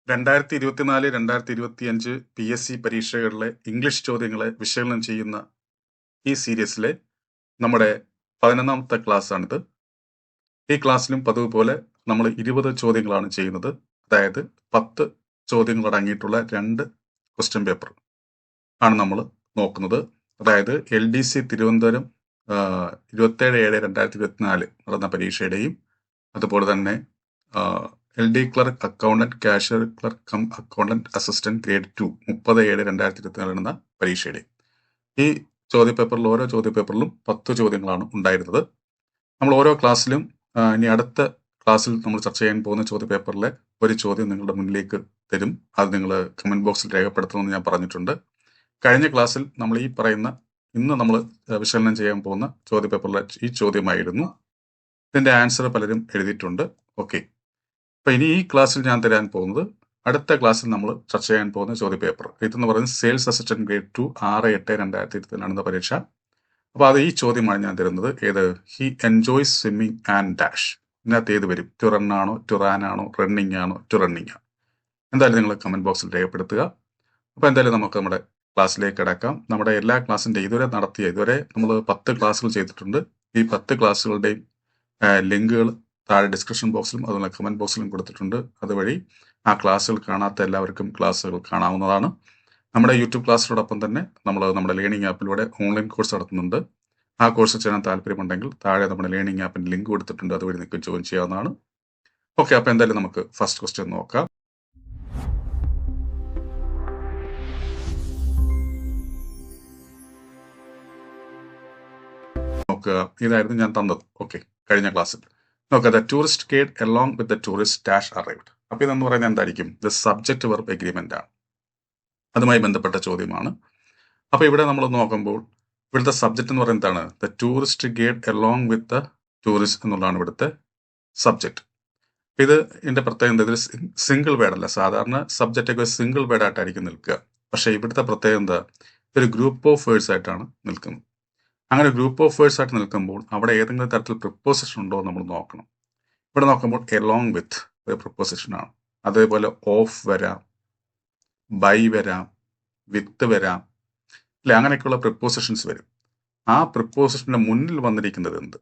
2024-2025 PSC പരീക്ഷകളിലെ English ചോദ്യങ്ങളെ വിശകലനം ചെയ്യുന്ന ഈ സീരീസിലെ നമ്മുടെ 11ാമത്തെ ക്ലാസ്സാണിത്. ഈ ക്ലാസ്സിലും പതിവ് പോലെ നമ്മൾ 20 ചോദ്യങ്ങളാണ് ചെയ്യുന്നത്. അതായത് 10 ചോദ്യങ്ങൾ അടങ്ങിയിട്ടുള്ള 2 ക്വസ്റ്റ്യൻ പേപ്പർ ആണ് നമ്മൾ നോക്കുന്നത്. അതായത് LDC തിരുവനന്തപുരം 27/7/2024 നടന്ന പരീക്ഷയുടെയും അതുപോലെ തന്നെ LD clerk accountant cashier clerk cum accountant assistant grade 2 30/7/2024 നടന്ന പരീക്ഷയുടെയും ഈ ചോദ്യപേപ്പറിൽ ഓരോ ചോദ്യപേപ്പറിലും 10 ചോദ്യങ്ങളാണ് ഉണ്ടായിരുന്നത്. നമ്മൾ ഓരോ ക്ലാസ്സിലും ഇനി അടുത്ത ക്ലാസ്സിൽ നമ്മൾ ചർച്ച ചെയ്യാൻ പോകുന്ന ചോദ്യപേപ്പറിലെ ഒരു ചോദ്യം നിങ്ങളുടെ മുന്നിലേക്ക് തരും. അത് നിങ്ങൾ കമന്റ് ബോക്സിൽ രേഖപ്പെടുത്തണമെന്ന് ഞാൻ പറഞ്ഞിട്ടുണ്ട്. കഴിഞ്ഞ ക്ലാസ്സിൽ നമ്മൾ ഈ പറയുന്ന ഇന്ന് നമ്മൾ വിശകലനം ചെയ്യാൻ പോകുന്ന ചോദ്യപേപ്പറിലെ ഈ ചോദ്യമായിരുന്നു. ഇതിന്റെ ആൻസർ പലരും എഴുതിയിട്ടുണ്ട്. ഓക്കെ, അപ്പൊ ഇനി ഈ ക്ലാസ്സിൽ ഞാൻ തരാൻ പോകുന്നത് അടുത്ത ക്ലാസ്സിൽ നമ്മൾ ചർച്ച ചെയ്യാൻ പോകുന്ന ചോദ്യപേപ്പർ ഇതെന്ന് പറയുന്നത് സെയിൽസ് അസിസ്റ്റന്റ് ഗ്രേഡ് 2 6/8/2024 നടന്ന പരീക്ഷ. അപ്പൊ അത് ഈ ചോദ്യമാണ് ഞാൻ തരുന്നത്. ഏത്? He enjoys swimming and dash. ഇതിനകത്ത് ഏത് വരും? ടു റൺ ആണോ, ടു റാൻ ആണോ, റണ്ണിങ് ആണോ, ടു റണ്ണിങ് ആണോ? എന്തായാലും നിങ്ങൾ കമന്റ് ബോക്സിൽ രേഖപ്പെടുത്തുക. അപ്പൊ എന്തായാലും നമുക്ക് നമ്മുടെ ക്ലാസ്സിലേക്ക് കിടക്കാം. നമ്മുടെ എല്ലാ ക്ലാസ്സിന്റെ ഇതുവരെ നമ്മൾ 10 ക്ലാസ്സുകൾ ചെയ്തിട്ടുണ്ട്. ഈ 10 ക്ലാസ്സുകളുടെയും ലിങ്കുകൾ താഴെ ഡിസ്ക്രിപ്ഷൻ ബോക്സിലും അതുപോലെ കമന്റ് ബോക്സിലും കൊടുത്തിട്ടുണ്ട്. അതുവഴി ആ ക്ലാസ്സുകൾ കാണാത്ത എല്ലാവർക്കും ക്ലാസ്സുകൾ കാണാവുന്നതാണ്. നമ്മുടെ യൂട്യൂബ് ക്ലാസ്സിനോടൊപ്പം തന്നെ നമ്മൾ നമ്മുടെ ലേണിംഗ് ആപ്പിലൂടെ ഓൺലൈൻ കോഴ്സ് നടത്തുന്നുണ്ട്. ആ കോഴ്സ് ചെയ്യാൻ താല്പര്യമുണ്ടെങ്കിൽ താഴെ നമ്മുടെ ലേണിംഗ് ആപ്പിന്റെ ലിങ്ക് കൊടുത്തിട്ടുണ്ട്. അതുവഴി നിങ്ങൾക്ക് ജോയിൻ ചെയ്യാവുന്നതാണ്. ഓക്കെ, അപ്പൊ എന്തായാലും നമുക്ക് ഫസ്റ്റ് ക്വസ്റ്റ്യൻ നോക്കാം. നോക്കുക, ഇതായിരുന്നു ഞാൻ തന്നത്. ഓക്കെ, കഴിഞ്ഞ ക്ലാസ്സിൽ നോക്കുക. The tourist guide along with the tourist dash arrived. അപ്പൊ ഇതെന്ന് പറയുന്നത് എന്തായിരിക്കും? ദ സബ്ജക്ട് വെർബ് എഗ്രിമെന്റ് ആണ്. അതുമായി ബന്ധപ്പെട്ട ചോദ്യമാണ്. അപ്പൊ ഇവിടെ നമ്മൾ നോക്കുമ്പോൾ ഇവിടുത്തെ സബ്ജക്ട് എന്ന് പറയുന്നത് എന്താണ്? The tourist guide along with the tourist എന്നുള്ളതാണ് ഇവിടുത്തെ സബ്ജക്ട്. ഇത് ഇതിന്റെ പ്രത്യേകത ഇതിൽ സിംഗിൾ വേർഡ് അല്ല. സാധാരണ സബ്ജക്റ്റ് ഒക്കെ സിംഗിൾ വേർഡ് ആയിട്ടായിരിക്കും നിൽക്കുക. പക്ഷെ ഇവിടുത്തെ പ്രത്യേകത എന്താ? ഇതൊരു ഗ്രൂപ്പ് ഓഫ് വേർഡ്സ് ആയിട്ടാണ് നിൽക്കുന്നത്. അങ്ങനെ ഗ്രൂപ്പ് ഓഫ് വേർഡ്സ് ആയിട്ട് നിൽക്കുമ്പോൾ അവിടെ ഏതെങ്കിലും തരത്തിൽ പ്രിപ്പോസിഷൻ ഉണ്ടോ എന്ന് നമ്മൾ നോക്കണം. ഇവിടെ നോക്കുമ്പോൾ എലോങ് വിത്ത് ഒരു പ്രിപ്പോസിഷൻ ആണ്. അതേപോലെ ഓഫ് വരാം, ബൈ വരാം, വിത്ത് വരാം, അല്ലെ? അങ്ങനെയൊക്കെയുള്ള പ്രിപ്പോസിഷൻസ് വരും. ആ പ്രിപ്പോസിഷന്റെ മുന്നിൽ വന്നിരിക്കുന്നത് എന്ത്?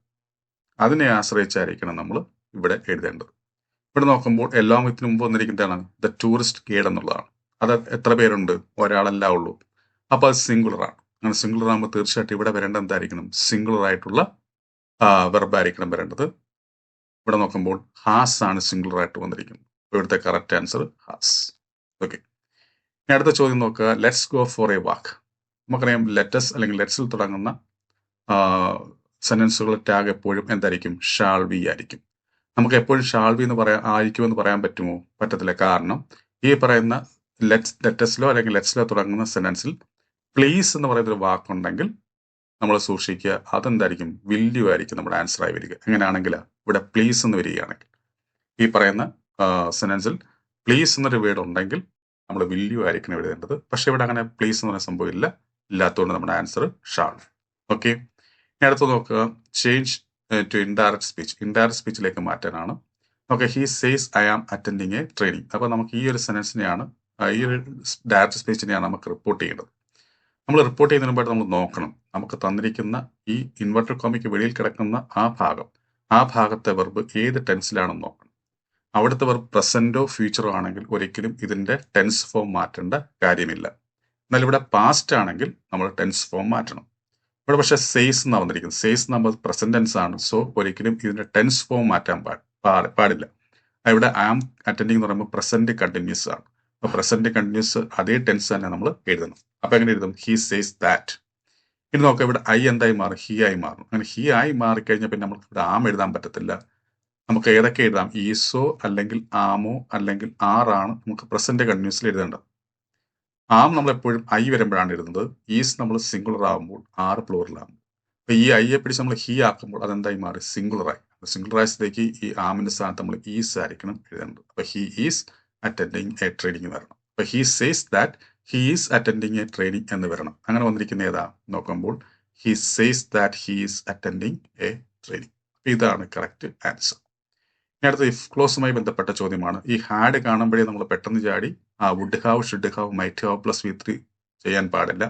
അതിനെ ആശ്രയിച്ചായിരിക്കണം നമ്മൾ ഇവിടെ എഴുതേണ്ടത്. ഇവിടെ നോക്കുമ്പോൾ എലോങ് വിത്തിന് മുമ്പ് വന്നിരിക്കുന്നതാണ് ദ ടൂറിസ്റ്റ് ഗൈഡ് എന്നുള്ളതാണ്. അത് എത്ര പേരുണ്ട്? ഒരാളല്ല ഉള്ളൂ. അപ്പൊ അത് സിംഗുലർ ആണ്. അങ്ങനെ സിംഗുലർ ആകുമ്പോൾ തീർച്ചയായിട്ടും ഇവിടെ വരേണ്ട എന്തായിരിക്കണം? സിംഗുലർ ആയിട്ടുള്ള വെർബ് ആയിരിക്കണം വരേണ്ടത്. ഇവിടെ നോക്കുമ്പോൾ ഹാസ് ആണ് സിംഗുലർ ആയിട്ട് വന്നിരിക്കുന്നത്. ഇവിടുത്തെ കറക്റ്റ് ആൻസർ ഹാസ്. ഓക്കെ, ഇനി അടുത്ത ചോദ്യം നോക്കുക. Let's go for a walk. നമുക്കറിയാം ലെറ്റസ് അല്ലെങ്കിൽ ലെറ്റ്സിൽ തുടങ്ങുന്ന സെന്റൻസുകൾ ടാഗ് എപ്പോഴും എന്തായിരിക്കും? ഷാൾ ബി ആയിരിക്കും. നമുക്ക് എപ്പോഴും ഷാൾ ബി എന്ന് ആയിരിക്കുമെന്ന് പറയാൻ പറ്റുമോ? പറ്റത്തില്ല. കാരണം ഈ പറയുന്ന ലെറ്റസിലോ അല്ലെങ്കിൽ ലെറ്റ്സിലോ തുടങ്ങുന്ന സെന്റൻസിൽ പ്ലീസ് എന്ന് പറയുന്ന ഒരു വാക്കുണ്ടെങ്കിൽ നമ്മൾ സൂക്ഷിക്കുക. അതെന്തായിരിക്കും? വില്യു ആയിരിക്കും നമ്മുടെ ആൻസർ ആയി വരിക. എങ്ങനെയാണെങ്കിൽ ഇവിടെ പ്ലീസ് എന്ന് വരികയാണെങ്കിൽ ഈ പറയുന്ന സെന്റൻസിൽ പ്ലീസ് എന്നൊരു വേർഡ് ഉണ്ടെങ്കിൽ നമ്മൾ വില്യു ആയിരിക്കണം എഴുതേണ്ടത്. പക്ഷെ ഇവിടെ അങ്ങനെ പ്ലീസ് എന്ന് പറയുന്ന സംഭവം ഇല്ലാത്തതുകൊണ്ട് നമ്മുടെ ആൻസർ ഷാൾ. ഓക്കെ, അടുത്ത് നോക്കുക. Change to indirect speech. Indirect സ്പീച്ചിലേക്ക് മാറ്റാനാണ്. Okay, he says I am attending a training. അപ്പൊ നമുക്ക് ഈ ഒരു സെന്റൻസിനെയാണ് ഈ ഒരു ഡയറക്റ്റ് സ്പീച്ചിനെയാണ് നമുക്ക് റിപ്പോർട്ട് ചെയ്യേണ്ടത്. നമ്മൾ റിപ്പോർട്ട് ചെയ്യുന്നതിന് മുമ്പായിട്ട് നമ്മൾ നോക്കണം നമുക്ക് തന്നിരിക്കുന്ന ഈ ഇൻവെർട്ടഡ് കോമയ്ക്ക് വെളിയിൽ കിടക്കുന്ന ആ ഭാഗത്തെ വെർബ് ഏത് ടെൻസിലാണെന്ന് നോക്കണം. അവിടുത്തെ വെർബ് പ്രസന്റോ ഫ്യൂച്ചറോ ആണെങ്കിൽ ഒരിക്കലും ഇതിന്റെ ടെൻസ് ഫോം മാറ്റേണ്ട കാര്യമില്ല. എന്നാൽ ഇവിടെ പാസ്റ്റ് ആണെങ്കിൽ നമ്മൾ ടെൻസ് ഫോം മാറ്റണം. ഇവിടെ പക്ഷേ സേസ് എന്നാണ് വന്നിരിക്കുന്നത്. സേസ് നമ്മൾ പ്രസന്റ് ടെൻസ് ആണ്. സോ ഒരിക്കലും ഇതിന്റെ ടെൻസ് ഫോം മാറ്റാൻ പാടില്ല. ഇവിടെ ഐ ആം അറ്റൻഡിങ് എന്ന് പറയുമ്പോൾ പ്രസന്റ് കണ്ടിന്യൂസ് ആണ്. അപ്പൊ പ്രസന്റ് കണ്ടിന്യൂസ് അതേ ടെൻസ് തന്നെ നമ്മൾ എഴുതണം. അപ്പൊ എങ്ങനെ എഴുതും? He says that. ഇനി നോക്കാം, ഇവിടെ ഐ എന്തായി മാറും? ഹി ആയി മാറും. അങ്ങനെ ഹി ആയി മാറിക്കഴിഞ്ഞാൽ പിന്നെ നമുക്ക് ഇവിടെ ആം എഴുതാൻ പറ്റത്തില്ല. നമുക്ക് ഏതൊക്കെ എഴുതാം? ഈസോ അല്ലെങ്കിൽ ആമോ അല്ലെങ്കിൽ ആറാണ് നമുക്ക് പ്രസന്റ് കണ്ടിന്യൂസിൽ എഴുതേണ്ടത്. ആം നമ്മൾ എപ്പോഴും ഐ വരുമ്പോഴാണ് എഴുതുന്നത്. ഈസ് നമ്മൾ സിംഗുലർ ആകുമ്പോൾ, ആറ് പ്ലൂറൽ ആകുമ്പോൾ. അപ്പൊ ഈ ഐയെ പിടിച്ച് നമ്മൾ ഹി ആക്കുമ്പോൾ അതെന്തായി മാറി? സിംഗുലറായി. സിംഗുലറൈസിലേക്ക് ഈ ആമിന്റെ സ്ഥാനത്ത് നമ്മൾ ഈസ് ആയിരിക്കണം എഴുതേണ്ടത്. അപ്പൊ he is attending a training വരണം. അപ്പൊ he says that he is attending a training എന്ന് വരണം. അങ്ങനെ വന്നിരിക്കുന്ന ഏതാ നോക്കുമ്പോൾ he says that he is attending a training. ഇതാണ് കറക്റ്റ് ആൻസർ. ഇനി അടുത്ത ഇഫ് ക്ലോസുമായി ബന്ധപ്പെട്ട ചോദ്യമാണ്. ഈ ഹാഡ് കാണുമ്പോഴേ നമ്മൾ പെട്ടെന്ന് ചാടി would have, should have, might have plus V3 ചെയ്യാൻ പാടില്ല.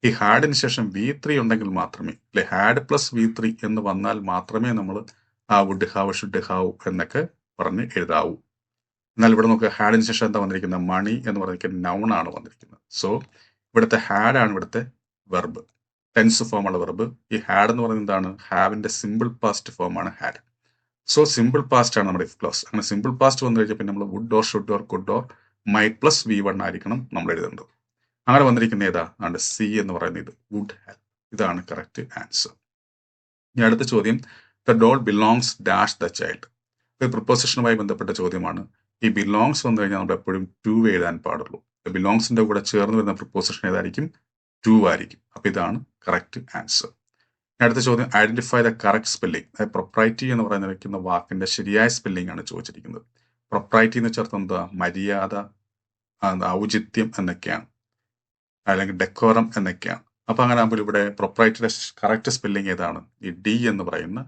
ഈ ഹാഡിന് ശേഷം V3 ഉണ്ടെങ്കിൽ മാത്രമേ, അല്ലെ, ഹാഡ് പ്ലസ് V3 എന്ന് വന്നാൽ മാത്രമേ നമ്മൾ വുഡ് ഹാവ്, ഷുഡ് ഹാവ് എന്നൊക്കെ പറഞ്ഞ് എഴുതാവൂ. എന്നാൽ ഇവിടെ നമുക്ക് ഹാഡിന് ശേഷം എന്താ വന്നിരിക്കുന്നത്? മണി എന്ന് പറഞ്ഞിരിക്കുന്ന നൗൺ ആണ് വന്നിരിക്കുന്നത്. സോ ഇവിടുത്തെ ഹാഡ് ആണ് ഇവിടുത്തെ വെർബ്, ടെൻസ് ഫോം ഉള്ള വെർബ്. ഈ ഹാഡ് എന്ന് പറയുന്നത് എന്താണ്? ഹാവിന്റെ സിമ്പിൾ പാസ്റ്റ് ഫോം ആണ് ഹാഡ്. സോ സിമ്പിൾ പാസ്റ്റ് ആണ് നമ്മുടെ ഇഫ് ക്ലോസ്. അങ്ങനെ സിമ്പിൾ പാസ്റ്റ് വന്നു കഴിഞ്ഞാൽ പിന്നെ നമ്മൾ would or should or could or might plus V1 ആയിരിക്കണം നമ്മൾ എഴുതേണ്ടത്. അങ്ങനെ വന്നിരിക്കുന്ന ഏതാ? ആണ് സി എന്ന് പറയുന്നത്. ഇത് വുഡ് ഹാവ്. ഇതാണ് കറക്റ്റ് ആൻസർ. ഇനി അടുത്ത ചോദ്യം, the doll belongs dash the child. ഇത് പ്രിപ്പോസിഷനുമായി ബന്ധപ്പെട്ട ചോദ്യമാണ്. ഈ ബിലോങ്സ് വന്നു കഴിഞ്ഞാൽ നമ്മൾ എപ്പോഴും ടു എഴുതാൻ പാടുള്ളൂ. ബിലോങ്സിന്റെ കൂടെ ചേർന്ന് വരുന്ന പ്രിപ്പോസിഷൻ ഏതായിരിക്കും? ടു ആയിരിക്കും. അപ്പൊ ഇതാണ് കറക്റ്റ് ആൻസർ. അടുത്ത ചോദ്യം, ഐഡന്റിഫൈ ദ കറക്റ്റ് സ്പെല്ലിംഗ്. പ്രൊപ്രൈറ്റി എന്ന് പറയുന്ന വാക്കിന്റെ ശരിയായ സ്പെല്ലിംഗ് ആണ് ചോദിച്ചിരിക്കുന്നത്. പ്രൊപ്രൈറ്റി എന്ന് ചേർത്ത് എന്താ? മര്യാദ, ഔചിത്യം എന്നൊക്കെയാണ്, അല്ലെങ്കിൽ ഡെക്കോറം എന്നൊക്കെയാണ്. അപ്പൊ അങ്ങനെ ആകുമ്പോൾ ഇവിടെ പ്രൊപ്രൈറ്റിയുടെ കറക്റ്റ് സ്പെല്ലിംഗ് ഏതാണ്? ഈ ഡി എന്ന് പറയുന്ന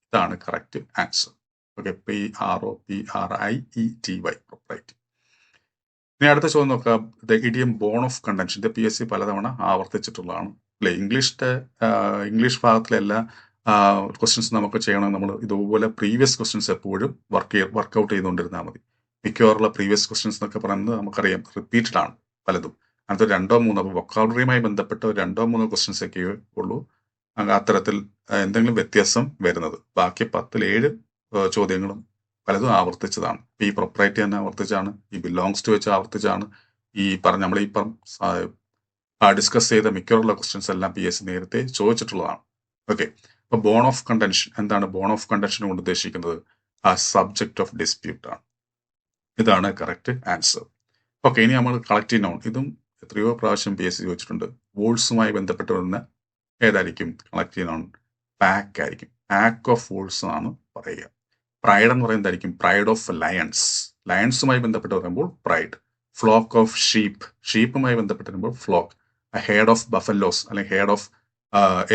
ഇതാണ് correct answer. Okay, PROPRIETY, propriety. ഇനി അടുത്ത ചോദ്യം നോക്കാം, the idiom bone of contention. ഇത് PSC പലതവണ ആവർത്തിച്ചിട്ടുള്ളതാണ്, അല്ലെ? ഇംഗ്ലീഷ് ഭാഗത്തിലെ എല്ലാ ക്വസ്റ്റ്യൻസ് നമുക്ക് ചെയ്യണം. നമ്മൾ ഇതുപോലെ പ്രീവിയസ് ക്വസ്റ്റ്യൻസ് എപ്പോഴും വർക്ക്ഔട്ട് ചെയ്തുകൊണ്ടിരുന്നാൽ മതി. മിക്കവാറുള്ള പ്രീവിയസ് ക്വസ്റ്റ്യൻസ് എന്നൊക്കെ പറയുന്നത് നമുക്കറിയാം റിപ്പീറ്റഡ് ആണ് പലതും. അത് 2-3 വൊക്കാബുലറിയുമായി ബന്ധപ്പെട്ട 2-3 ക്വസ്റ്റ്യൻസ് ഒക്കെ ഉള്ളൂ അത്തരത്തിൽ എന്തെങ്കിലും വ്യത്യാസം വരുന്നത്. ബാക്കി 10-7 ചോദ്യങ്ങളും പലതും ആവർത്തിച്ചതാണ്. ഈ പ്രൊപ്രൈറ്റി തന്നെ ആവർത്തിച്ചാണ്, ഈ ബിലോങ്സ് ടു വെച്ച് ആവർത്തിച്ചാണ്, നമ്മളിപ്പം ഡിസ്കസ് ചെയ്ത മിക്കവാറുള്ള ക്വസ്റ്റ്യൻസ് എല്ലാം PSC നേരത്തെ ചോദിച്ചിട്ടുള്ളതാണ്. ഓക്കെ, അപ്പൊ ബോൺ ഓഫ് കണ്ടൻഷൻ എന്താണ്? ബോൺ ഓഫ് കണ്ടൻഷൻ കൊണ്ട് ഉദ്ദേശിക്കുന്നത് സബ്ജക്ട് ഓഫ് ഡിസ്പ്യൂട്ട് ആണ്. ഇതാണ് കറക്റ്റ് ആൻസർ. ഓക്കെ, ഇനി നമ്മൾ കളക്റ്റീവ് നൗൺ. ഇതും എത്രയോ പ്രാവശ്യം PSC ചോദിച്ചിട്ടുണ്ട്. വോൾസുമായി ബന്ധപ്പെട്ട് വരുന്ന ഏതായിരിക്കും കളക്റ്റീവ് നൗൺ? പാക്ക് ആയിരിക്കും. പാക്ക് ഓഫ് വോൾസ് ആണ് പറയുക. പ്രൈഡ് എന്ന് പറയുന്നതായിരിക്കും പ്രൈഡ് ഓഫ് ലയൺസ്. ലയൺസുമായി ബന്ധപ്പെട്ട് പറയുമ്പോൾ പ്രൈഡ്. ഫ്ലോക്ക് ഓഫ് ഷീപ്പുമായി ബന്ധപ്പെട്ട് വരുമ്പോൾ ഫ്ലോക്ക്. ഹെഡ് ഓഫ് ബഫലോസ് അല്ലെങ്കിൽ ഹെഡ് ഓഫ്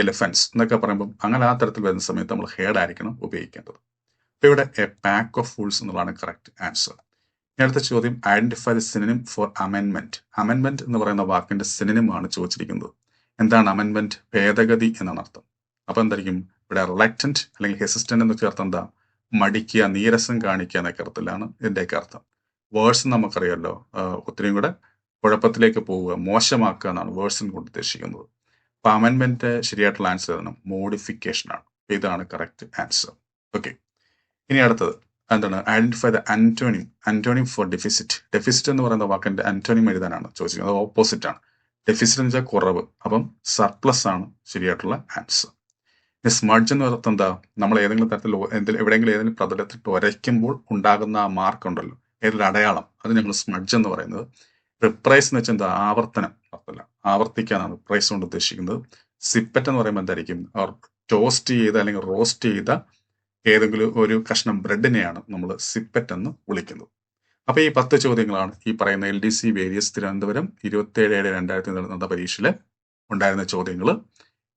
എലിഫൻസ് എന്നൊക്കെ പറയുമ്പോൾ അങ്ങനെ ആ തരത്തിൽ വരുന്ന സമയത്ത് നമ്മൾ ഹെഡ് ആയിരിക്കണം ഉപയോഗിക്കേണ്ടത്. അപ്പൊ ഇവിടെ എ പാക്ക് ഓഫ് ഫൂൾസ് എന്നുള്ളതാണ് കറക്റ്റ് ആൻസർ. അടുത്ത ചോദ്യം, ഐഡന്റിഫൈ ദ സിനോണിം ഫോർ അമെൻമെന്റ്. അമെൻമെന്റ് എന്ന് പറയുന്ന വാക്കിന്റെ സിനോണിം ആണ് ചോദിച്ചിരിക്കുന്നത്. എന്താണ് അമെൻമെന്റ്? ഭേദഗതി എന്നാണ് അർത്ഥം. അപ്പൊ എന്തായിരിക്കും ഇവിടെ? റിലക്റ്റന്റ് അല്ലെങ്കിൽ ഹെസിസ്റ്റന്റ് എന്ന് ചേർത്ത് എന്താ? മടിക്കുക, നീരസം കാണിക്കുക എന്നൊക്കെ അർത്ഥത്തിലാണ് ഇതിന്റെയൊക്കെ അർത്ഥം. വേഴ്സ് നമുക്കറിയാമല്ലോ, ഒത്തിരിയും കൂടെ കുഴപ്പത്തിലേക്ക് പോവുക, മോശമാക്കുക എന്നാണ് വേഴ്സിൻ കൊണ്ട് ഉദ്ദേശിക്കുന്നത്. അപ്പൊ അമെൻമെന്റ് ശരിയായിട്ടുള്ള ആൻസർ ഏതാണ്? മോഡിഫിക്കേഷൻ ആണ്. ഇതാണ് കറക്റ്റ് ആൻസർ. ഓക്കെ, ഇനി അടുത്തത് എന്താണ്? Identify the antonym for deficit. Deficit എന്ന് പറയുന്ന വാക്കിന്റെ ആന്റോണിം എഴുതാനാണ് ചോദിച്ചിരിക്കുന്നത്. അത് ഓപ്പോസിറ്റ് ആണ്. ഡെഫിസിറ്റ് എന്ന് വെച്ചാൽ കുറവ്. അപ്പം സർപ്ലസ് ആണ് ശരിയായിട്ടുള്ള ആൻസർ. സ്മഡ്ജ് എന്ന് പറയുന്നത് എന്താ? നമ്മൾ ഏതെങ്കിലും തരത്തിൽ എവിടെയെങ്കിലും ഏതെങ്കിലും പ്രതലത്തിൽ ഉരയ്ക്കുമ്പോൾ ഉണ്ടാകുന്ന ആ മാർക്ക് ഉണ്ടല്ലോ, ഏതൊരു അടയാളം, അത് ഞങ്ങൾ സ്മഡ്ജ് എന്ന് പറയുന്നത്. റിപ്രൈസ് എന്ന് വെച്ചാൽ എന്താ? ആവർത്തനം, അർത്ഥമല്ല, ആവർത്തിക്കാനാണ് റിപ്രൈസ് കൊണ്ട് ഉദ്ദേശിക്കുന്നത്. സിപ്പറ്റ് എന്ന് പറയുമ്പോൾ എന്തായിരിക്കും? ടോസ്റ്റ് ചെയ്ത അല്ലെങ്കിൽ റോസ്റ്റ് ചെയ്ത ഏതെങ്കിലും ഒരു കഷ്ണം ബ്രെഡിനെയാണ് നമ്മൾ സിപ്പറ്റ് എന്ന് വിളിക്കുന്നത്. അപ്പൊ ഈ 10 ചോദ്യങ്ങളാണ് ഈ പറയുന്ന LDC വേരിയസ് തിരുവനന്തപുരം 27/7/2000 നടന്ന പരീക്ഷയിൽ ഉണ്ടായിരുന്ന ചോദ്യങ്ങൾ.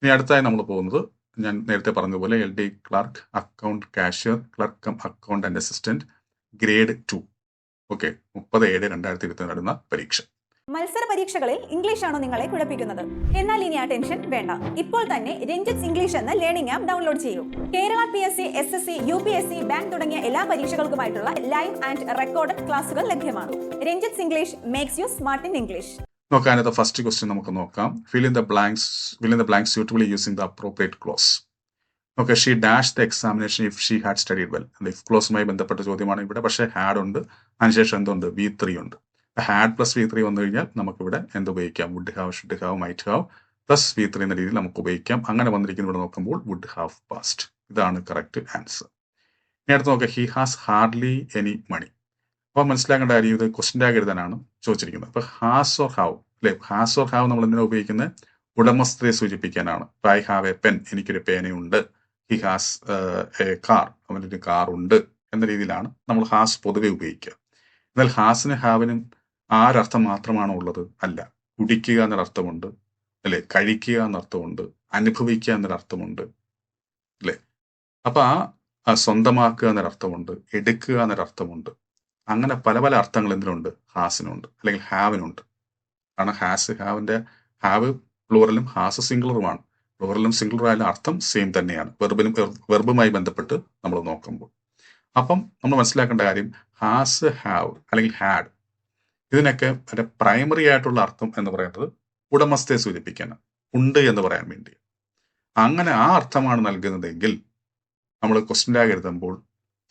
ഇനി അടുത്തായി നമ്മൾ പോകുന്നത് ഞാൻ നേരത്തെ പറഞ്ഞതുപോലെ LD clerk, account cashier, clerk account and assistant, grade 2. Okay, 30/7/2020 നടന്ന പരീക്ഷ. മത്സര പരീക്ഷകളിൽ ഇംഗ്ലീഷ് ആണോ നിങ്ങളെ കുഴപ്പിക്കുന്നത്? എന്നാൽ ഇനി ആ ടെൻഷൻ വേണ്ട. ഇപ്പോൾ തന്നെ രഞ്ജിത്ത് ഇംഗ്ലീഷ് എന്ന ലേണിംഗ് ആപ്പ് ഡൗൺലോഡ് ചെയ്യൂ. Kerala PSC, SSC, UPSC, bank തുടങ്ങിയ എല്ലാ പരീക്ഷകൾക്കുമായിട്ടുള്ള ലൈവ് ആൻഡ് റെക്കോർഡഡ് ക്ലാസുകൾ ലഭ്യമാണ്. Ranjith English makes you smart in English. നോക്കാനത്തെ ഫസ്റ്റ് ക്വസ്റ്റ്യൻ നമുക്ക് നോക്കാം. fill in the blanks suitably using the appropriate clause. Okay, she dash the examination if she had studied well. If ക്ലോസുമായി ബന്ധപ്പെട്ട ചോദ്യമാണ് ഇവിടെ. പക്ഷേ ഹാഡ് ഉണ്ട്, അതിനുശേഷം എന്തുണ്ട്? V3 ഉണ്ട്. ഹാഡ് പ്ലസ് V3 വന്നു കഴിഞ്ഞാൽ നമുക്കിവിടെ എന്ത് ഉപയോഗിക്കാം? Would have, should have, might have plus V3 എന്ന രീതിയിൽ നമുക്ക് ഉപയോഗിക്കാം. അങ്ങനെ വന്നിരിക്കുന്ന ഇവിടെ നോക്കുമ്പോൾ വുഡ് ഹാവ് പാസ്റ്റ്. ഇതാണ് കറക്റ്റ് ആൻസർ. ഇനി അടുത്ത് നോക്കാം, he has hardly any money. അപ്പോൾ മനസ്സിലാക്കേണ്ട കാര്യം, ഇത് ക്വസ്റ്റ്യൻ ടാഗ് എഴുതാനാണ് ചോദിച്ചിരിക്കുന്നത്. അപ്പൊ ഹാസ് ഓർ ഹാവ്, അല്ലെ? ഹാസ് ഓർ ഹാവ് നമ്മൾ എന്തിനാ ഉപയോഗിക്കുന്നത്? ഉടമസ്ഥതയെ സൂചിപ്പിക്കാനാണ്. ഐ ഹാവ് എ പെൻ, എനിക്കൊരു പേനയുണ്ട്. ഹി ഹാസ് എ കാർ, അവനൊരു കാർ ഉണ്ട് എന്ന രീതിയിലാണ് നമ്മൾ ഹാസ് പൊതുവെ ഉപയോഗിക്കുക. എന്നാൽ ഹാസിനും ഹാവിനും ആരർത്ഥം മാത്രമാണോ ഉള്ളത്? അല്ല. കുടിക്കുക എന്നൊരർത്ഥമുണ്ട്, അല്ലെ? കഴിക്കുക എന്നർത്ഥമുണ്ട്, അനുഭവിക്കുക എന്നൊരർത്ഥമുണ്ട്, അല്ലെ? അപ്പൊ സ്വന്തമാക്കുക എന്നൊരർത്ഥമുണ്ട്, എടുക്കുക എന്നൊരർത്ഥമുണ്ട്. അങ്ങനെ പല പല അർത്ഥങ്ങൾ എന്തിനുണ്ട്? ഹാസിനുണ്ട്, അല്ലെങ്കിൽ ഹാവിനുണ്ട്. കാരണം ഹാവിന്റെ ഹാവ് പ്ലൂറലും ഹാസ് സിംഗുലറുമാണ്. പ്ലൂറലും സിംഗുലർ ആയാലും അർത്ഥം സെയിം തന്നെയാണ്, വെർബുമായി ബന്ധപ്പെട്ട് നമ്മൾ നോക്കുമ്പോൾ. അപ്പം നമ്മൾ മനസ്സിലാക്കേണ്ട കാര്യം ഹാസ്, ഹാവ് അല്ലെങ്കിൽ ഹാഡ്, ഇതിനൊക്കെ അതിന്റെ പ്രൈമറി ആയിട്ടുള്ള അർത്ഥം എന്ന് പറയുന്നത് ഉടമസ്ഥയെ സൂചിപ്പിക്കാനാണ്, ഉണ്ട് എന്ന് പറയാൻ വേണ്ടി. അങ്ങനെ ആ അർത്ഥമാണ് നൽകുന്നതെങ്കിൽ നമ്മൾ ക്വസ്റ്റ്യൻ ടാഗ് എഴുതുമ്പോൾ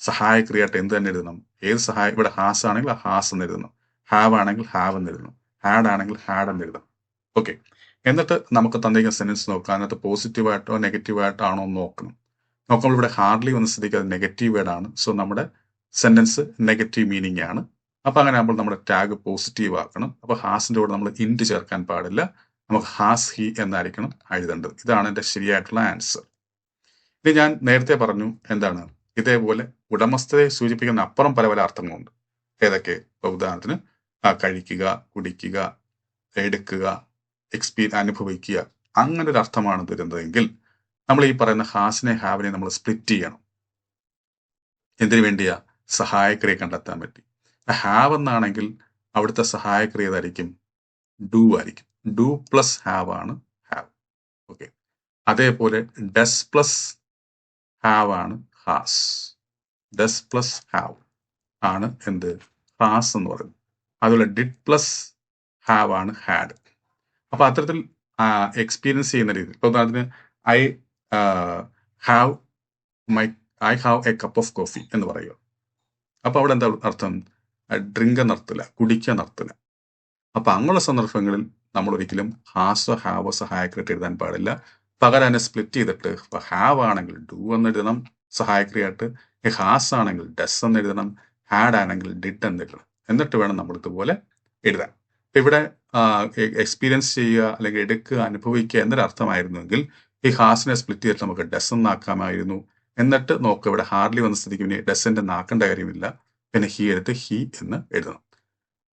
സഹായക്രിയയായിട്ട് എന്ത് തന്നെ എഴുതണം? ഏത് ഇവിടെ ഹാസ് ആണെങ്കിൽ ഹാസ് എന്ന് എഴുതണം, ഹാവ് ആണെങ്കിൽ ഹാവ് എന്ന് എഴുതണം, ഹാഡ് ആണെങ്കിൽ ഹാഡ് എന്ന് എഴുതണം. ഓക്കെ, എന്നിട്ട് നമുക്ക് തന്നിരിക്കുന്ന സെന്റൻസ് നോക്കാം, അതിനകത്ത് പോസിറ്റീവായിട്ടോ നെഗറ്റീവായിട്ടോ ആണോ എന്ന് നോക്കണം. നോക്കുമ്പോൾ ഇവിടെ ഹാർഡ്ലി വന്ന സ്ഥിതിക്ക് അത് നെഗറ്റീവ് വേർഡ് ആണ്. സോ നമ്മുടെ സെന്റൻസ് നെഗറ്റീവ് മീനിങ് ആണ്. അപ്പൊ അങ്ങനെ ആകുമ്പോൾ നമ്മുടെ ടാഗ് പോസിറ്റീവ് ആക്കണം. അപ്പൊ ഹാസിന്റെ കൂടെ നമ്മൾ ഇൻറ്റ് ചേർക്കാൻ പാടില്ല, നമുക്ക് ഹാസ് ഹി എന്നായിരിക്കണം എഴുതേണ്ടത്. ഇതാണ് എൻ്റെ ശരിയായിട്ടുള്ള ആൻസർ. ഇത് ഞാൻ നേരത്തെ പറഞ്ഞു എന്താണ്, ഇതേപോലെ ഉടമസ്ഥതയെ സൂചിപ്പിക്കുന്ന അപ്പുറം പല പല അർത്ഥങ്ങളുണ്ട്. ഏതൊക്കെ? ഉദാഹരണത്തിന് കഴിക്കുക, കുടിക്കുക, എടുക്കുക, അനുഭവിക്കുക, അങ്ങനെ ഒരു അർത്ഥമാണ് തരുന്നതെങ്കിൽ നമ്മൾ ഈ പറയുന്ന ഹാസിനെ ഹാവിനെ നമ്മൾ സ്പ്ലിറ്റ് ചെയ്യണം. എന്തിനു വേണ്ടിയാ? സഹായക്രിയ കണ്ടെത്താൻ പറ്റി. ഹാവ് എന്നാണെങ്കിൽ അവിടുത്തെ സഹായക്രിയ ഏതായിരിക്കും? ഡു ആയിരിക്കും. ഡു പ്ലസ് ഹാവ് ആണ് ഹാവ്. ഓക്കെ, അതേപോലെ ഡസ് പ്ലസ് ഹാവ് ആണ് ഹാസ്. ഡസ് പ്ലസ് ഹാവ് ആണ് എന്ത്? ഹാസ് എന്ന് പറയുന്നത്. അതുപോലെ ഡിഡ് പ്ലസ് ഹാവ് ആണ് ഹാഡ്. അപ്പൊ അത്തരത്തിൽ എക്സ്പീരിയൻസ് ചെയ്യുന്ന രീതിയിൽ, ഇപ്പൊ അതിന് I have A cup of coffee എന്ന് പറയുക. അപ്പൊ അവിടെ എന്താ അർത്ഥം? ഡ്രിങ്ക് എന്നർത്ഥമില്ല, കുടിക്കുക എന്നർത്ഥമില്ല. അപ്പൊ അങ്ങനെയുള്ള സന്ദർഭങ്ങളിൽ നമ്മൾ ഒരിക്കലും ഹാസോ ഹാവോ സഹായക്രിയ എഴുതാൻ പാടില്ല. പകരം അതിനെ സ്പ്ലിറ്റ് ചെയ്തിട്ട് ഹാവ് ആണെങ്കിൽ ഡു എന്ന് എഴുതണം സഹായക്രിയായിട്ട്, ഹാസ് ആണെങ്കിൽ ഡസ് എന്ന് എഴുതണം, ഹാഡ് ആണെങ്കിൽ ഡിഡ് എന്ന് എഴുതണം. എന്നിട്ട് വേണം നമ്മൾ ഇതുപോലെ എഴുതാൻ. ഇവിടെ എക്സ്പീരിയൻസ് ചെയ്യുക അല്ലെങ്കിൽ എടുക്കുക, അനുഭവിക്കുക എന്നൊരർത്ഥമായിരുന്നുവെങ്കിൽ ഈ ഹാസിനെ സ്പ്ലിറ്റ് ചെയ്തിട്ട് നമുക്ക് ഡസ് എന്നാക്കാമായിരുന്നു. എന്നിട്ട് നോക്കുക, ഇവിടെ ഹാർഡ്ലി വന്ന സ്ഥിതിക്ക് ഇനി ഡസിന്റെ നാക്കേണ്ട കാര്യമില്ല, പിന്നെ ഹി എടുത്ത് ഹി എന്ന് എഴുതണം.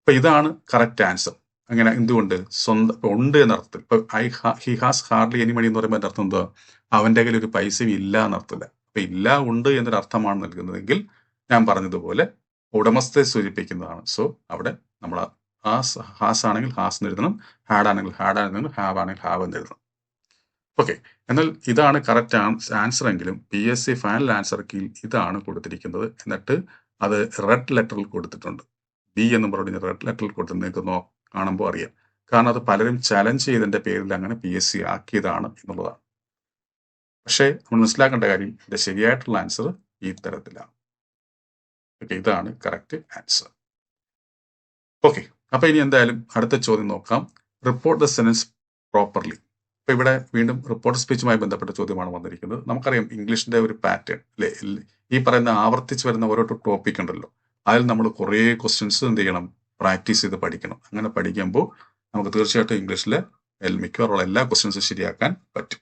അപ്പൊ ഇതാണ് കറക്റ്റ് ആൻസർ. അങ്ങനെ എന്തുകൊണ്ട്? സ്വന്തം ഉണ്ട് എന്നർത്ഥത്തിൽ. ഇപ്പൊ he has hardly any money എന്ന് പറയുമ്പോൾ അർത്ഥം എന്താ? അവന്റെ കയ്യിൽ ഒരു പൈസയും ഇല്ല എന്നർത്ഥമില്ല. അപ്പൊ ഇല്ല, ഉണ്ട് എന്നൊരു അർത്ഥമാണ് നൽകുന്നതെങ്കിൽ ഞാൻ പറഞ്ഞതുപോലെ ഉടമസ്ഥയെ സൂചിപ്പിക്കുന്നതാണ്. സോ അവിടെ നമ്മൾ ഹാസ് ആണെങ്കിൽ ഹാസ് എന്ന് എഴുതണം, ഹാഡ് ആണെങ്കിൽ ഹാഡ് എന്ന്, ഹാവ് ആണെങ്കിൽ ഹാവ് എന്ന് എഴുതണം. ഓക്കെ, എന്നാൽ ഇതാണ് കറക്റ്റ് ആൻസർ എങ്കിലും PSC ഫൈനൽ ആൻസർ കീ ഇതാണ് കൊടുത്തിരിക്കുന്നത്. എന്നിട്ട് അത് റെഡ് ലെറ്ററിൽ കൊടുത്തിട്ടുണ്ട്. ബി എന്ന് പറഞ്ഞ റെഡ് ലെറ്ററിൽ കൊടുത്തിട്ട് നിങ്ങൾക്ക് കാണുമ്പോൾ അറിയാം. കാരണം അത് പലരും ചലഞ്ച് ചെയ്തതിന്റെ പേരിൽ അങ്ങനെ PSC ആക്കിയതാണ് എന്നുള്ളതാണ്. പക്ഷേ നമ്മൾ മനസ്സിലാക്കേണ്ട കാര്യം ഇതിന്റെ ശരിയായിട്ടുള്ള ആൻസർ ഈ തരത്തിലാണ്. ഓക്കെ, ഇതാണ് കറക്റ്റ് ആൻസർ. ഓക്കെ, അപ്പൊ ഇനി എന്തായാലും അടുത്ത ചോദ്യം നോക്കാം. Report the sentence properly. അപ്പൊ ഇവിടെ വീണ്ടും റിപ്പോർട്ട് സ്പീച്ചുമായി ബന്ധപ്പെട്ട ചോദ്യമാണ് വന്നിരിക്കുന്നത്. നമുക്കറിയാം ഇംഗ്ലീഷിന്റെ ഒരു പാറ്റേൺ അല്ലെ, ഈ പറയുന്ന ആവർത്തിച്ച് വരുന്ന ഓരോ ടോപ്പിക് ഉണ്ടല്ലോ, അതിൽ നമ്മൾ കുറേ ക്വസ്റ്റ്യൻസ് എന്ത് ചെയ്യണം? പ്രാക്ടീസ് ചെയ്ത് പഠിക്കണം. അങ്ങനെ പഠിക്കുമ്പോൾ നമുക്ക് തീർച്ചയായിട്ടും ഇംഗ്ലീഷിലെ മിക്കവാറുള്ള എല്ലാ ക്വസ്റ്റ്യൻസും ശരിയാക്കാൻ പറ്റും.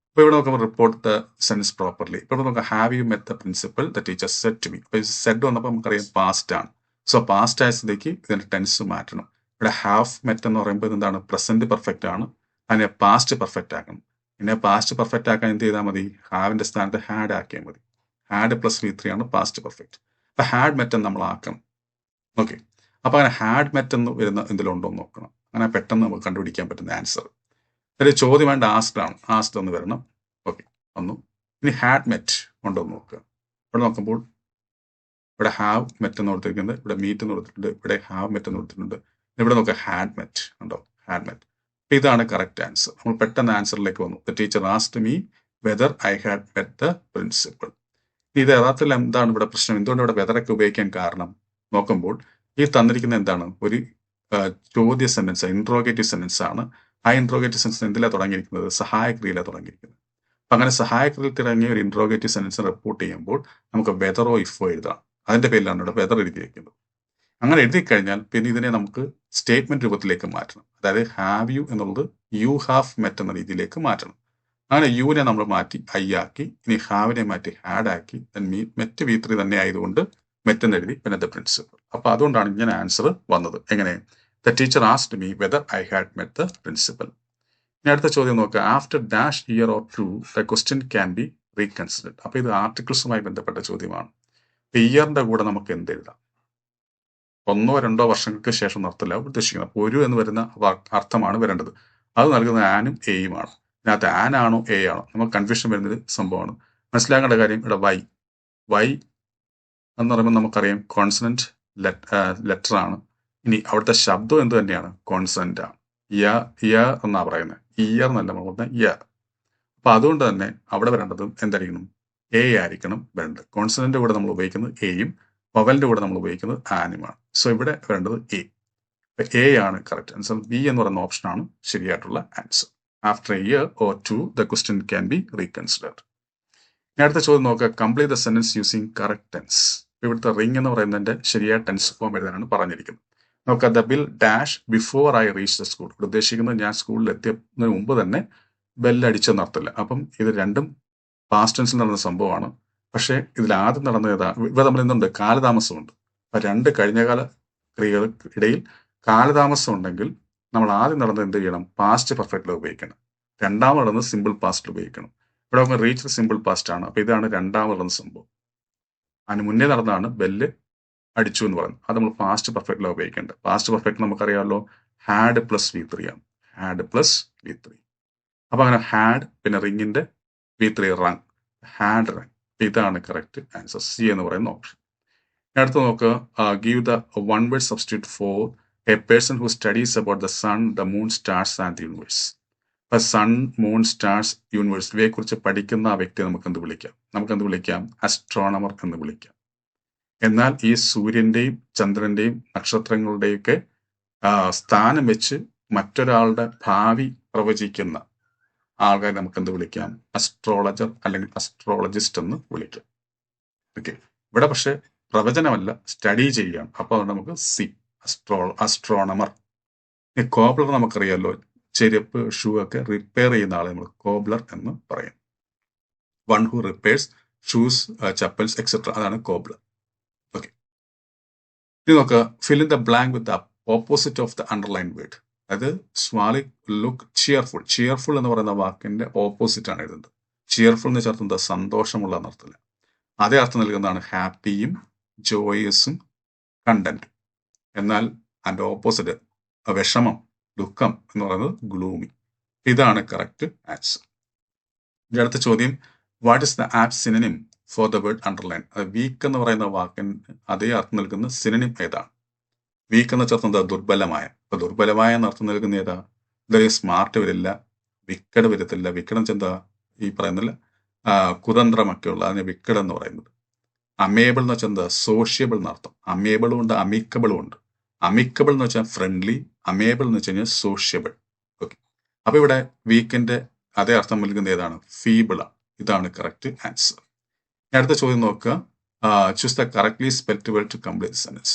അപ്പൊ ഇവിടെ നോക്കുമ്പോൾ റിപ്പോർട്ട് ദ സെന്റൻസ് പ്രോപ്പർലി. ഇപ്പൊ നമുക്ക് have you met the principal the teacher said to me. അപ്പൊ സെഡ് വന്നപ്പോൾ നമുക്കറിയാം പാസ്റ്റ് ആണ്. സോ പാസ്റ്റ് ആയ സ്ഥിതിക്ക് ഇതിന്റെ ടെൻസ് മാറ്റണം. ഇവിടെ ഹാവ് മെറ്റ് എന്ന് പറയുമ്പോൾ എന്താണ്? പ്രസന്റ് പെർഫെക്റ്റ് ആണ്, അതിനെ പാസ്റ്റ് പെർഫെക്റ്റ് ആക്കണം. പിന്നെ പാസ്റ്റ് പെർഫെക്റ്റ് ആക്കാൻ എന്ത് ചെയ്താൽ മതി? ഹാവിന്റെ സ്ഥാനത്ത് ഹാഡ് ആക്കിയാൽ മതി. ഹാഡ് പ്ലസ് V3 ആണ് പാസ്റ്റ് പെർഫെക്റ്റ്. അപ്പൊ ഹാഡ് മെറ്റ് എന്ന് നമ്മൾ ആക്കണം. ഓക്കെ, അപ്പൊ അങ്ങനെ ഹാഡ് മെറ്റ് എന്ന് വരുന്ന എന്തെങ്കിലും ഉണ്ടോ എന്ന് നോക്കണം. അങ്ങനെ പെട്ടെന്ന് നമുക്ക് കണ്ടുപിടിക്കാൻ പറ്റുന്ന ആൻസർ. ഒരു ചോദ്യം വേണ്ട ആസ്ക്ഡ് ആണ്, ആസ്ക്ഡ് എന്ന് വരണം. ഓക്കെ, വന്നു. ഇനി ഹാഡ് മെറ്റ് ഉണ്ടോ എന്ന് നോക്കുക. ഇവിടെ നോക്കുമ്പോൾ ഇവിടെ ഹാവ് മെറ്റ് എന്ന് കൊടുത്തിരിക്കുന്നത്, ഇവിടെ മീറ്റ് എന്ന് കൊടുത്തിട്ടുണ്ട്, ഇവിടെ ഹാവ് മെറ്റ് എന്ന് കൊടുത്തിട്ടുണ്ട്. ഇവിടെ നോക്കുക ഹാഡ് മെറ്റ് ഉണ്ടോ? Had met. അപ്പൊ ഇതാണ് കറക്റ്റ് ആൻസർ. നമ്മൾ പെട്ടെന്ന് ആൻസറിലേക്ക് വന്നു. The teacher asked me whether I had met the principal. ഇത് യഥാർത്ഥത്തിൽ എന്താണ് ഇവിടെ പ്രശ്നം? എന്തുകൊണ്ട് ഇവിടെ വെദറൊക്കെ ഉപയോഗിക്കാൻ കാരണം? നോക്കുമ്പോൾ ഈ തന്നിരിക്കുന്ന എന്താണ്? ഒരു ചോദ്യ സെന്റൻസ്, ഇൻട്രോഗേറ്റീവ് സെന്റൻസ് ആണ്. ആ ഇൻട്രോഗേറ്റീവ് സെന്റൻസ് എന്തിലാണ് തുടങ്ങിയിരിക്കുന്നത്? സഹായക്രിയയിലാണ് തുടങ്ങിയിരിക്കുന്നത്. അപ്പൊ അങ്ങനെ സഹായക്രിയയിൽ തുടങ്ങിയ ഒരു ഇൻട്രോഗേറ്റീവ് സെന്റൻസ് റിപ്പോർട്ട് ചെയ്യുമ്പോൾ നമുക്ക് വെദറോ ഇഫോ എഴുതാം. അതിന്റെ പേരിലാണ് ഇവിടെ വെദർ എഴുതിയിരിക്കുന്നത്. അങ്ങനെ എഴുതി കഴിഞ്ഞാൽ പിന്നെ ഇതിനെ നമുക്ക് സ്റ്റേറ്റ്മെന്റ് രൂപത്തിലേക്ക് മാറ്റണം. അതായത് ഹാവ് യു എന്നുള്ളത് യു ഹാവ് മെറ്റ് എന്ന രീതിയിലേക്ക് മാറ്റണം. അങ്ങനെ യുവിനെ നമ്മൾ മാറ്റി ഐ ആക്കി, ഇനി ഹാവിനെ മാറ്റി ഹാഡ് ആക്കി, മെറ്റ് V3 തന്നെ ആയതുകൊണ്ട് മെറ്റ് എന്ന് എഴുതി, പിന്നെ ദ പ്രിൻസിപ്പൽ. അപ്പൊ അതുകൊണ്ടാണ് ഇങ്ങനെ ആൻസർ വന്നത്. എങ്ങനെ? The teacher asked me whether I had met the principal. ഇനി അടുത്ത ചോദ്യം നോക്കുക. After dash year or two the question can be reconsidered. അപ്പൊ ഇത് ആർട്ടിക്കിൾസുമായി ബന്ധപ്പെട്ട ചോദ്യമാണ്. ഇയറിന്റെ കൂടെ നമുക്ക് എന്ത് എഴുതാം? 1 or 2 വർഷങ്ങൾക്ക് ശേഷം നടത്തില്ല ഉദ്ദേശിക്കുന്നത്. അപ്പോൾ ഒരു എന്ന് വരുന്ന അർത്ഥമാണ് വരേണ്ടത്. അത് നൽകുന്നത് ആനും എയുമാണ്. ഇതിനകത്ത് ആൻ ആണോ എ ആണോ നമുക്ക് കൺഫ്യൂഷൻ വരുന്നൊരു സംഭവമാണ്. മനസ്സിലാക്കേണ്ട കാര്യം ഇവിടെ വൈ എന്ന് പറയുമ്പോൾ നമുക്കറിയാം കോൺസണന്റ് ലെറ്റർ ആണ്. ഇനി അവിടുത്തെ ശബ്ദം എന്ത് തന്നെയാണ്? കോൺസണന്റ് ആണ്. യ എന്നാ പറയുന്നത്, ഇയർ എന്നല്ല നമ്മൾ പറഞ്ഞത് യ. അപ്പൊ അതുകൊണ്ട് തന്നെ അവിടെ വരേണ്ടത് എന്തായിരിക്കണം? എ ആയിരിക്കണം വരേണ്ടത്. കോൺസണന്റ് കൂടെ നമ്മൾ ഉപയോഗിക്കുന്നത് എയും വവലിന്റെ കൂടെ നമ്മൾ ഉപയോഗിക്കുന്നത് ആനുമാണ്. സോ ഇവിടെ വരേണ്ടത് എ. എ ആണ് കറക്റ്റ് ആൻസർ. ബി എന്ന് പറയുന്ന ഓപ്ഷൻ ആണ് ശരിയായിട്ടുള്ള answer. After a year or 2 the question can be reconsidered. ഇനി അടുത്ത ചോദ്യം നോക്കുക. Complete the sentence using correct tense. ഇവിടുത്തെ റിംഗ് എന്ന് പറയുന്നതിന്റെ ശരിയായ ടെൻസ് ഫോം എഴുതാനാണ് പറഞ്ഞിരിക്കുന്നത്. നോക്കുക. The bell dash before I reach the school. ഇവിടെ ഉദ്ദേശിക്കുന്നത് ഞാൻ സ്കൂളിൽ എത്തിയതിന് മുമ്പ് തന്നെ ബെല്ലടിച്ചെന്ന് അർത്ഥമില്ല. അപ്പം ഇത് രണ്ടും പാസ്റ്റ് ടെൻസിൽ നടന്ന സംഭവമാണ്. പക്ഷേ ഇതിൽ ആദ്യം നടന്ന ഏതാ? ഇവിടെ നമ്മൾ എന്തുണ്ട്? കാലതാമസമുണ്ട്. അപ്പൊ രണ്ട് കഴിഞ്ഞകാല ക്രിയകൾക്ക് ഇടയിൽ കാലതാമസം ഉണ്ടെങ്കിൽ നമ്മൾ ആദ്യം നടന്നത് എന്ത് ചെയ്യണം? പാസ്റ്റ് പെർഫെക്റ്റിൽ ഉപയോഗിക്കണം. രണ്ടാമത് നടന്നത് സിമ്പിൾ പാസ്റ്റിൽ ഉപയോഗിക്കണം. ഇവിടെ നമുക്ക് റീച്ച് സിമ്പിൾ പാസ്റ്റ് ആണ്. അപ്പൊ ഇതാണ് രണ്ടാമത് നടന്ന സംഭവം. അതിന് മുന്നേ നടന്നതാണ് ബെല്ല് അടിച്ചു എന്ന് പറയുന്നത്. അത് നമ്മൾ പാസ്റ്റ് പെർഫെക്റ്റിലാണ് ഉപയോഗിക്കേണ്ടത്. പാസ്റ്റ് പെർഫെക്റ്റ് നമുക്കറിയാമല്ലോ, ഹാഡ് പ്ലസ് V3 ആണ്. Had plus V3. അപ്പൊ അങ്ങനെ ഹാഡ്, പിന്നെ റിങ്ങിന്റെ V3 റൺ, ഹാഡ് റൺ. ഇതാണ് കറക്റ്റ് ആൻസർ. സി എന്ന് പറയുന്ന ഓപ്ഷൻ. അടുത്ത് നോക്കുക. Give the one word substitute for a person who studies about the sun, the moon, stars and the universe. അപ്പൊ സൺ, മൂൺ, സ്റ്റാർസ്, യൂണിവേഴ്സ് ഇവയെ കുറിച്ച് പഠിക്കുന്ന ആ വ്യക്തിയെ നമുക്കെന്ത് വിളിക്കാം? നമുക്കെന്ത് വിളിക്കാം? അസ്ട്രോണമർ എന്ന് വിളിക്കാം. എന്നാൽ ഈ സൂര്യന്റെയും ചന്ദ്രന്റെയും നക്ഷത്രങ്ങളുടെയും ഒക്കെ സ്ഥാനം വെച്ച് മറ്റൊരാളുടെ ഭാവി പ്രവചിക്കുന്ന ആൾക്കാരെ നമുക്കെന്ത് വിളിക്കാം? അസ്ട്രോളജർ അല്ലെങ്കിൽ അസ്ട്രോളജിസ്റ്റ് എന്ന് വിളിക്കാം. ഓക്കെ. ഇവിടെ പക്ഷെ പ്രവചനമല്ല, സ്റ്റഡി ചെയ്യുകയാണ്. അപ്പൊ അതുകൊണ്ട് നമുക്ക് സി, അസ്ട്രോണമർ. ഈ കോബ്ലർ നമുക്കറിയാമല്ലോ, ചെരുപ്പ്, ഷൂ ഒക്കെ റിപ്പയർ ചെയ്യുന്ന ആളെ നമ്മൾ കോബ്ലർ എന്ന് പറയും. One who repairs shoes, chappals etcetera, അതാണ് കോബ്ലർ. ഓക്കെ. ഇനി നോക്കുക. Fill in the blank with the opposite of the underline word. അത് സ്വാലി, ലുക്ക്, ചിയർഫുൾ. ചിയർഫുൾ എന്ന് പറയുന്ന വാക്കിന്റെ ഓപ്പോസിറ്റ് ആണ് എഴുതുന്നത്. ചിയർഫുൾ എന്ന് ചേർത്തുന്നത് സന്തോഷമുള്ള എന്നർത്ഥമില്ല. അതേ അർത്ഥം നൽകുന്നതാണ് ഹാപ്പിയും ജോയസും കണ്ടന്റ്. എന്നാൽ അതിന്റെ ഓപ്പോസിറ്റ് വിഷമം, ദുഃഖം എന്ന് പറയുന്നത് ഗ്ലൂമി. ഇതാണ് കറക്റ്റ് ആൻസർ. അടുത്ത ചോദ്യം. What is the apt synonym for the word underline? അത് വീക്ക് എന്ന് പറയുന്ന വാക്കിന് അതേ അർത്ഥം നൽകുന്ന സിനോണിം ഏതാണ്? വീക്ക് എന്ന് ചേർത്തുന്നത് ദുർബലമായ. അപ്പൊ ദുർബലമായ എന്ന് അർത്ഥം നൽകുന്ന ഏതാ? ഇതൊരു സ്മാർട്ട് വരില്ല, വിക്കട് വരത്തില്ല. വിക്കട് എന്ന് വെച്ചാൽ ഈ പറയുന്നില്ല കുതന്ത്രമൊക്കെ ഉള്ള അതിന് വിക്കട് എന്ന് പറയുന്നത്. അമേബിൾ എന്ന് വെച്ചാൽ എന്താ? സോഷ്യബിൾ എന്നർത്ഥം. അമേബിളും ഉണ്ട്, അമിക്കബിളും ഉണ്ട്. അമിക്കബിൾ എന്ന് വെച്ചാൽ ഫ്രണ്ട്ലി, അമേബിൾ എന്ന് വെച്ച് കഴിഞ്ഞാൽ സോഷ്യബിൾ. ഓക്കെ. അപ്പൊ ഇവിടെ വീക്കിന്റെ അതേ അർത്ഥം നൽകുന്ന ഏതാണ്? ഫീബിൾ ആണ്. ഇതാണ് കറക്റ്റ് ആൻസർ. അടുത്ത ചോദ്യം നോക്കുക. Choose the correctly spelled word to complete sentence.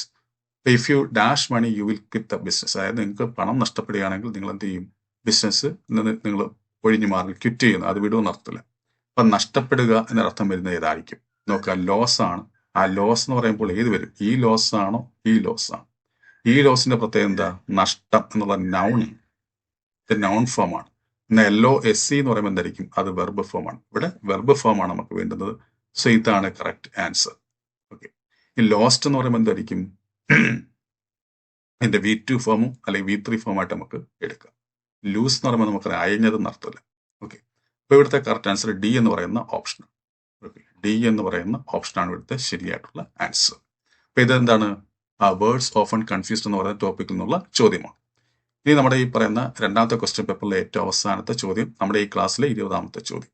If you dash money you will quit the business. അതായത് നിങ്ങൾക്ക് പണം നഷ്ടപ്പെടുകയാണെങ്കിൽ നിങ്ങൾ എന്ത് ചെയ്യും? ബിസിനസ് നിങ്ങൾ ഒഴിഞ്ഞു മാറി ക്വിറ്റ് ചെയ്യുന്നു. അത് വിടുമെന്ന് അർത്ഥമില്ല. അപ്പൊ നഷ്ടപ്പെടുക എന്നർത്ഥം വരുന്നത് ഏതായിരിക്കും? നോക്കുക. ലോസ് ആണ്. ആ ലോസ് എന്ന് പറയുമ്പോൾ ഏത് വരും? ഈ ലോസ് ആണോ ഈ ലോസ് ആണ്? ഈ ലോസിന്റെ പ്രത്യേകത എന്താ? നഷ്ടം എന്നുള്ള നൗൺ ഫോം ആണ്. എന്നാൽ LOSE എന്ന് പറയുമ്പോൾ എന്തായിരിക്കും? അത് വെർബ് ഫോം ആണ്. ഇവിടെ വെർബ് ഫോം ആണ് നമുക്ക് വേണ്ടുന്നത്. സോ ഇതാണ് കറക്റ്റ് ആൻസർ. ഓക്കെ. ഈ ലോസ്റ്റ് എന്ന് പറയുമ്പോൾ എന്തായിരിക്കും? ഇതിന്റെ V2 ഫോമും അല്ലെങ്കിൽ V3 ഫോമായിട്ട് നമുക്ക് എടുക്കാം. ലൂസ് എന്ന് പറയുമ്പോൾ നമുക്ക് അയഞ്ഞതെന്ന് അർത്ഥമില്ല. ഓക്കെ. അപ്പൊ ഇവിടുത്തെ കറക്റ്റ് ആൻസർ ഡി എന്ന് പറയുന്ന ഓപ്ഷനാണ്. ഓക്കെ. ഡി എന്ന് പറയുന്ന ഓപ്ഷനാണ് ഇവിടുത്തെ ശരിയായിട്ടുള്ള ആൻസർ. അപ്പൊ ഇതെന്താണ്? വേർഡ്സ് ഓഫൺ കൺഫ്യൂസ്ഡ് എന്ന് പറയുന്ന ടോപ്പിക്കിൽ നിന്നുള്ള ചോദ്യമാണ്. ഇനി നമ്മുടെ ഈ പറയുന്ന രണ്ടാമത്തെ ക്വസ്റ്റ്യൻ പേപ്പറിലെ ഏറ്റവും അവസാനത്തെ ചോദ്യം, നമ്മുടെ ഈ ക്ലാസ്സിലെ 20ാമത്തെ ചോദ്യം.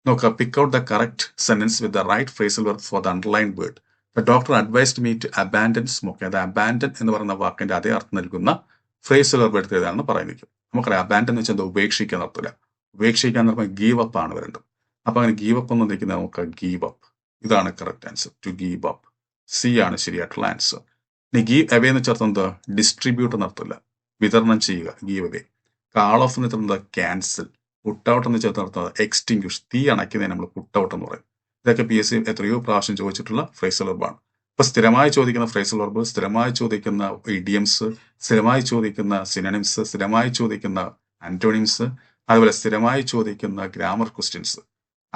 നോക്കുക. Pick out the correct sentence with the right phrasal verb for the underline word. The doctor advised me to abandon smoking. അത് അബാൻഡൻ എന്ന് പറയുന്ന വാക്കിന്റെ അതേ അർത്ഥം നൽകുന്ന ഫ്രേസൽ വെർബ് എടുത്ത് ഏതാണെന്ന് പറയുന്നത്. നമുക്കറിയാം അബാൻഡൻ എന്ന് വെച്ചാൽ എന്താ? ഉപേക്ഷിക്കാൻ അർത്ഥമില്ല. ഉപേക്ഷിക്കാൻ എന്ന് പറയുമ്പോൾ ഗീവ് അപ്പ് ആണ് വരേണ്ടത്. അപ്പൊ അങ്ങനെ ഗീവ് അപ്പ് എന്ന് നിൽക്കുന്നത് നമുക്ക് ഗീവ് അപ്പ്. ഇതാണ് correct answer. To give up. C ആണ് ശരിയായിട്ടുള്ള ആൻസർ. ഇനി ഗീവ് അവേ എന്ന് ചേർത്ത് എന്താ? ഡിസ്ട്രിബ്യൂട്ട് എന്നർത്ഥമില്ല, വിതരണം ചെയ്യുക, ഗീവ് അവേ. കാൾ ഓഫ് എന്ന് ചേർത്ത് ക്യാൻസൽ. പുട്ട് ഔട്ട് എന്ന് ചേർത്ത് നടത്തുന്നത് എക്സ്റ്റിങ്ക്വിഷ്, തീ അണയ്ക്കുന്നതിന് നമ്മൾ പുട്ട് ഔട്ട് എന്ന് പറയും. ഇതൊക്കെ PSC എത്രയോ പ്രാവശ്യം ചോദിച്ചിട്ടുള്ള ഫ്രേസൽ വെർബാണ്. ഇപ്പൊ സ്ഥിരമായി ചോദിക്കുന്ന ഫ്രേസൽ വെർബ്, സ്ഥിരമായി ചോദിക്കുന്ന ഇഡിയംസ്, സ്ഥിരമായി ചോദിക്കുന്ന സിനോണിംസ്, സ്ഥിരമായി ചോദിക്കുന്ന ആന്റോണിംസ്, അതുപോലെ സ്ഥിരമായി ചോദിക്കുന്ന ഗ്രാമർ ക്വസ്റ്റ്യൻസ്,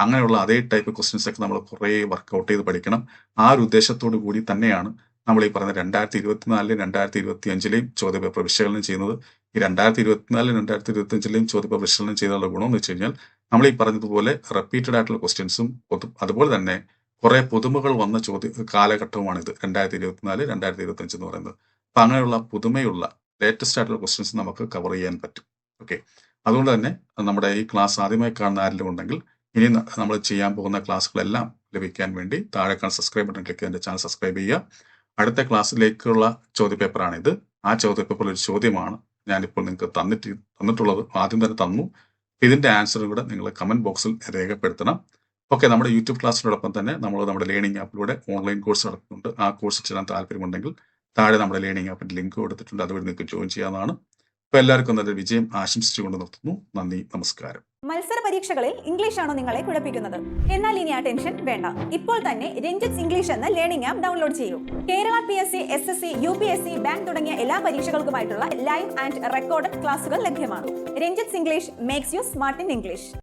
അങ്ങനെയുള്ള അതേ ടൈപ്പ് ക്വസ്റ്റ്യൻസ് ഒക്കെ നമ്മൾ കുറേ വർക്കൗട്ട് ചെയ്ത് പഠിക്കണം. ആ ഒരു ഉദ്ദേശത്തോടു കൂടി തന്നെയാണ് നമ്മൾ ഈ പറഞ്ഞ 2024 2025 ചോദ്യപേപ്പർ വിശകലനം ചെയ്യുന്നത്. ഈ 2024 2025 ചോദ്യപേപ്പർ വിശകലനം ചെയ്തുള്ള ഗുണമെന്ന് വെച്ച് കഴിഞ്ഞാൽ നമ്മൾ ഈ പറഞ്ഞതുപോലെ റിപ്പീറ്റഡ് ആയിട്ടുള്ള ക്വസ്റ്റ്യൻസും അതുപോലെ തന്നെ കുറെ പുതുമകൾ വന്ന കാലഘട്ടവുമാണിത് 2024 2025 എന്ന് പറയുന്നത്. അപ്പൊ അങ്ങനെയുള്ള പുതുമയുള്ള ലേറ്റസ്റ്റ് ആയിട്ടുള്ള ക്വസ്റ്റ്യൻസ് നമുക്ക് കവർ ചെയ്യാൻ പറ്റും. ഓക്കെ, അതുകൊണ്ട് തന്നെ നമ്മുടെ ഈ ക്ലാസ് ആദ്യമായി കാണുന്ന ആരെങ്കിലും ഉണ്ടെങ്കിൽ ഇനി നമ്മൾ ചെയ്യാൻ പോകുന്ന ക്ലാസ്സുകളെല്ലാം ലഭിക്കാൻ വേണ്ടി താഴെ കാണുന്ന സബ്സ്ക്രൈബ് ബട്ടൺ ക്ലിക്ക് ചെയ്ത് ചാനൽ സബ്സ്ക്രൈബ് ചെയ്യുക. അടുത്ത ക്ലാസ്സിലേക്കുള്ള ചോദ്യപേപ്പറാണിത്. ആ ചോദ്യപേപ്പറിൽ ഒരു ചോദ്യമാണ് ഞാനിപ്പോൾ നിങ്ങൾക്ക് തന്നിട്ടുള്ളത്. ആദ്യം തന്നെ തന്നു. ഇതിന്റെ ആൻസറും കൂടെ നിങ്ങൾ കമന്റ് ബോക്സിൽ രേഖപ്പെടുത്തണം. ഓക്കെ, നമ്മുടെ യൂട്യൂബ് ക്ലാസ്സിനോടൊപ്പം തന്നെ നമ്മൾ നമ്മുടെ ലേണിംഗ് ആപ്പിലൂടെ ഓൺലൈൻ കോഴ്സ് നടക്കുന്നുണ്ട്. ആ കോഴ്സ് ചെയ്യാൻ താല്പര്യമുണ്ടെങ്കിൽ താഴെ നമ്മുടെ ലേണിംഗ് ആപ്പിന്റെ ലിങ്ക് കൊടുത്തിട്ടുണ്ട്. അതുവഴി നിങ്ങൾക്ക് ജോയിൻ ചെയ്യാവുന്നതാണ്. അപ്പൊ എല്ലാവർക്കും നല്ലൊരു വിജയം ആശംസിച്ചുകൊണ്ട് നിർത്തുന്നു. നന്ദി, നമസ്കാരം. മത്സര പരീക്ഷകളിൽ ഇംഗ്ലീഷ് ആണോ നിങ്ങളെ കുഴപ്പിക്കുന്നത്? എന്നാൽ ഇനി ആ ടെൻഷൻ വേണ്ട. ഇപ്പോൾ തന്നെ രഞ്ജിത്ത് ഇംഗ്ലീഷ് എന്ന ലേണിംഗ് ആപ്പ് ഡൗൺലോഡ് ചെയ്യൂ. Kerala PSC, SSC, UPSC, bank തുടങ്ങിയ എല്ലാ പരീക്ഷകൾക്കുമായിട്ടുള്ള ലൈവ് ആൻഡ് റെക്കോർഡഡ് ക്ലാസുകൾ ലഭ്യമാണ്. Ranjith English makes you smart in English.